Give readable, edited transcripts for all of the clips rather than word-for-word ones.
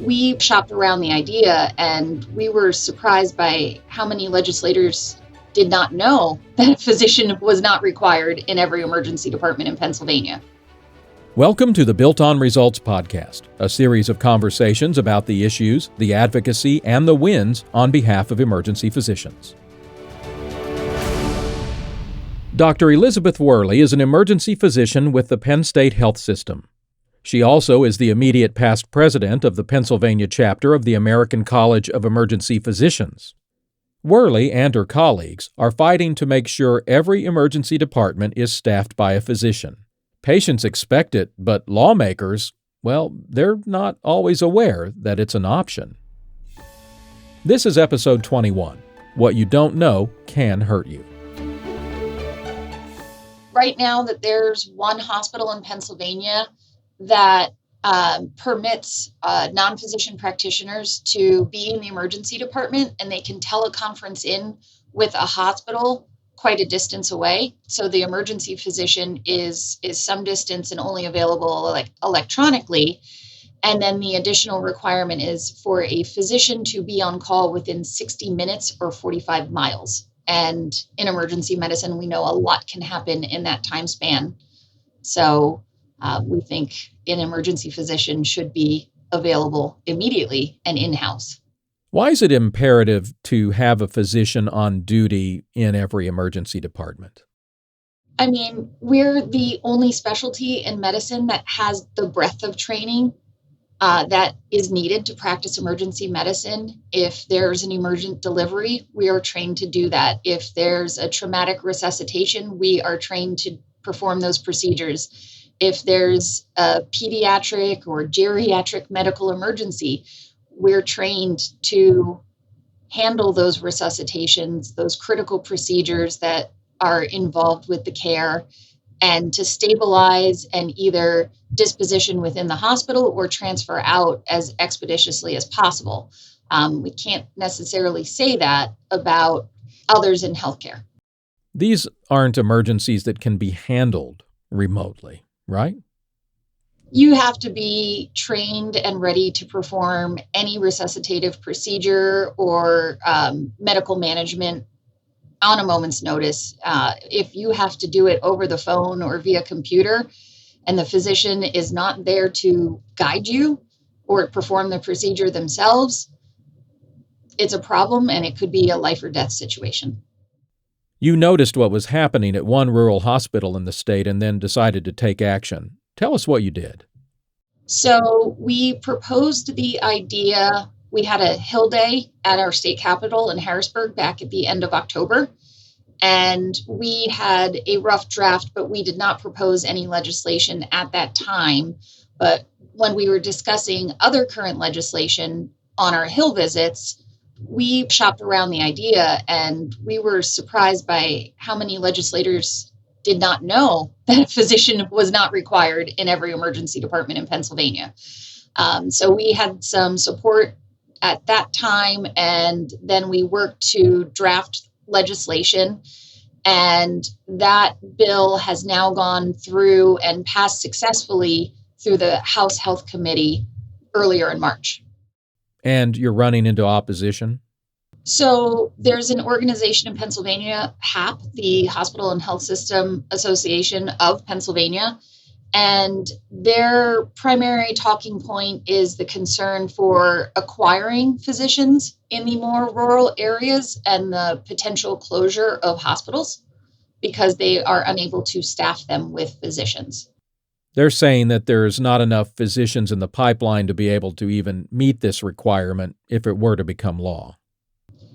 We shopped around the idea, and we were surprised by how many legislators did not know that a physician was not required in every emergency department in Pennsylvania. Welcome to the Built on Results podcast, a series of conversations about the issues, the advocacy, and the wins on behalf of emergency physicians. Dr. Elizabeth Werley is an emergency physician with the Penn State Health System. She also is the immediate past president of the Pennsylvania chapter of the American College of Emergency Physicians. Werley and her colleagues are fighting to make sure every emergency department is staffed by a physician. Patients expect it, but lawmakers, well, they're not always aware that it's an option. This is episode 21. What you don't know can hurt you. Right now that there's one hospital in Pennsylvania that permits non-physician practitioners to be in the emergency department, and they can teleconference in with a hospital quite a distance away. So the emergency physician is some distance and only available electronically. And then the additional requirement is for a physician to be on call within 60 minutes or 45 miles. And in emergency medicine, we know a lot can happen in that time span. So we think an emergency physician should be available immediately and in-house. Why is it imperative to have a physician on duty in every emergency department? I mean, we're the only specialty in medicine that has the breadth of training that is needed to practice emergency medicine. If there's an emergent delivery, we are trained to do that. If there's a traumatic resuscitation, we are trained to perform those procedures. If there's a pediatric or geriatric medical emergency, we're trained to handle those resuscitations, those critical procedures that are involved with the care, and to stabilize and either disposition within the hospital or transfer out as expeditiously as possible. We can't necessarily say that about others in healthcare. These aren't emergencies that can be handled remotely, right? You have to be trained and ready to perform any resuscitative procedure or medical management on a moment's notice. If you have to do it over the phone or via computer, and the physician is not there to guide you or perform the procedure themselves, it's a problem, and it could be a life or death situation. You noticed what was happening at one rural hospital in the state and then decided to take action. Tell us what you did. So we proposed the idea. We had a Hill Day at our state capitol in Harrisburg back at the end of October. And we had a rough draft, but we did not propose any legislation at that time. But when we were discussing other current legislation on our Hill visits, we shopped around the idea, and we were surprised by how many legislators did not know that a physician was not required in every emergency department in Pennsylvania. So we had some support at that time, and then we worked to draft legislation, and that bill has now gone through and passed successfully through the House Health Committee earlier in March. And you're running into opposition? So there's an organization in Pennsylvania, HAP, the Hospital and Health System Association of Pennsylvania, and their primary talking point is the concern for acquiring physicians in the more rural areas and the potential closure of hospitals because they are unable to staff them with physicians. They're saying that there's not enough physicians in the pipeline to be able to even meet this requirement if it were to become law.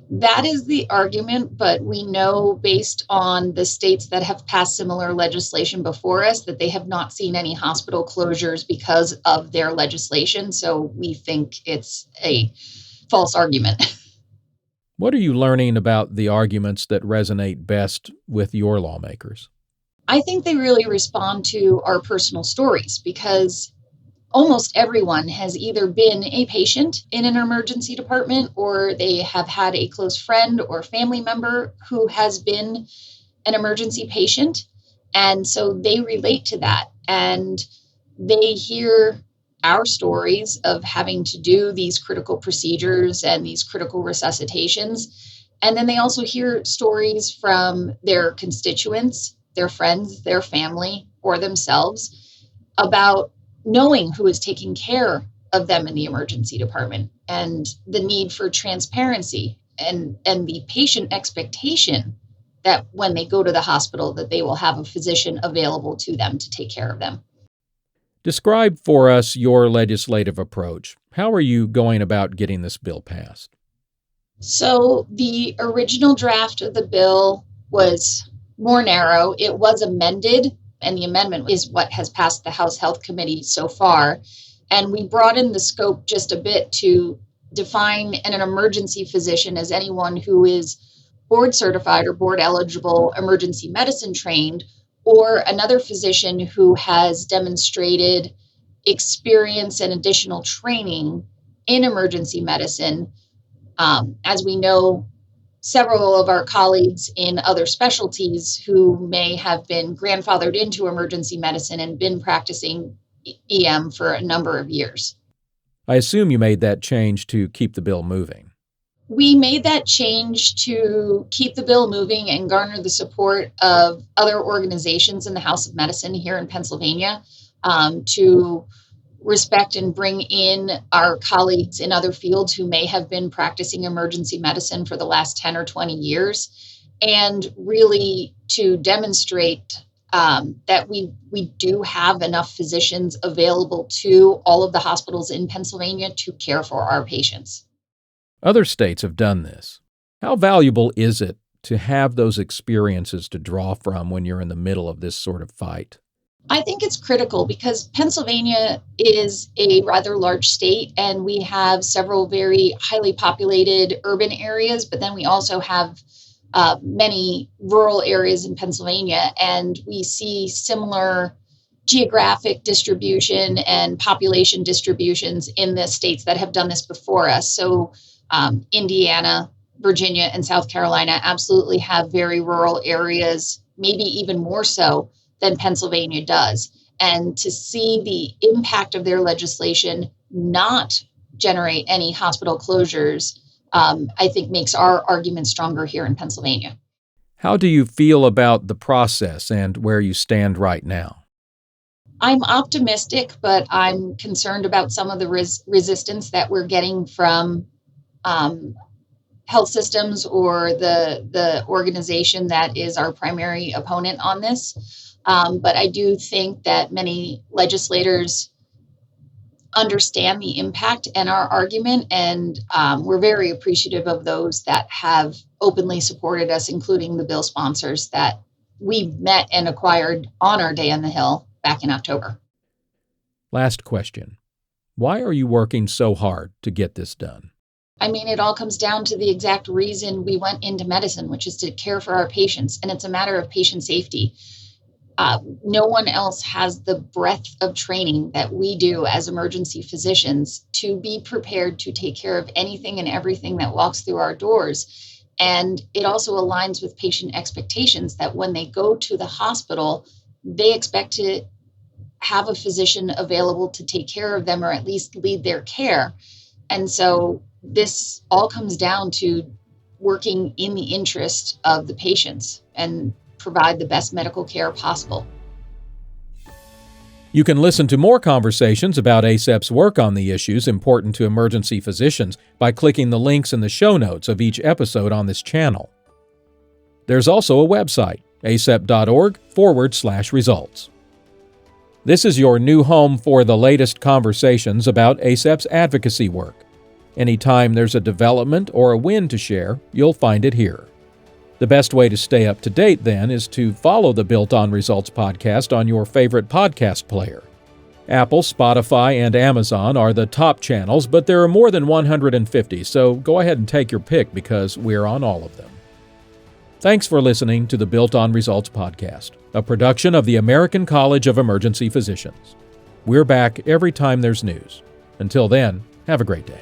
That is the argument, but we know based on the states that have passed similar legislation before us that they have not seen any hospital closures because of their legislation. So we think it's a false argument. What are you learning about the arguments that resonate best with your lawmakers? I think they really respond to our personal stories because almost everyone has either been a patient in an emergency department or they have had a close friend or family member who has been an emergency patient. And so they relate to that and they hear our stories of having to do these critical procedures and these critical resuscitations. And then they also hear stories from their constituents, their friends, their family, or themselves about knowing who is taking care of them in the emergency department, and the need for transparency and the patient expectation that when they go to the hospital that they will have a physician available to them to take care of them. Describe for us your legislative approach. How are you going about getting this bill passed? So the original draft of the bill was more narrow. It was amended, and the amendment is what has passed the House Health Committee so far. And we broadened the scope just a bit to define an emergency physician as anyone who is board certified or board eligible emergency medicine trained, or another physician who has demonstrated experience and additional training in emergency medicine. As we know, several of our colleagues in other specialties who may have been grandfathered into emergency medicine and been practicing EM for a number of years. I assume you made that change to keep the bill moving. We made that change to keep the bill moving and garner the support of other organizations in the House of Medicine here in Pennsylvania, to respect and bring in our colleagues in other fields who may have been practicing emergency medicine for the last 10 or 20 years, and really to demonstrate that we do have enough physicians available to all of the hospitals in Pennsylvania to care for our patients. Other states have done this. How valuable is it to have those experiences to draw from when you're in the middle of this sort of fight? I think it's critical because Pennsylvania is a rather large state, and we have several very highly populated urban areas, but then we also have many rural areas in Pennsylvania, and we see similar geographic distribution and population distributions in the states that have done this before us. So Indiana, Virginia, and South Carolina absolutely have very rural areas, maybe even more so than Pennsylvania does. And to see the impact of their legislation not generate any hospital closures, I think makes our argument stronger here in Pennsylvania. How do you feel about the process and where you stand right now? I'm optimistic, but I'm concerned about some of the resistance that we're getting from health systems or the organization that is our primary opponent on this. But I do think that many legislators understand the impact and our argument, and we're very appreciative of those that have openly supported us, including the bill sponsors that we met and acquired on our day on the Hill back in October. Last question. Why are you working so hard to get this done? I mean, it all comes down to the exact reason we went into medicine, which is to care for our patients, and it's a matter of patient safety. No one else has the breadth of training that we do as emergency physicians to be prepared to take care of anything and everything that walks through our doors. And it also aligns with patient expectations that when they go to the hospital, they expect to have a physician available to take care of them or at least lead their care. And so this all comes down to working in the interest of the patients and provide the best medical care possible. You can listen to more conversations about ACEP's work on the issues important to emergency physicians by clicking the links in the show notes of each episode on this channel. There's also a website, acep.org/results. This is your new home for the latest conversations about ACEP's advocacy work. Anytime there's a development or a win to share, you'll find it here. The best way to stay up to date, then, is to follow the Built on Results podcast on your favorite podcast player. Apple, Spotify, and Amazon are the top channels, but there are more than 150, so go ahead and take your pick because we're on all of them. Thanks for listening to the Built on Results podcast, a production of the American College of Emergency Physicians. We're back every time there's news. Until then, have a great day.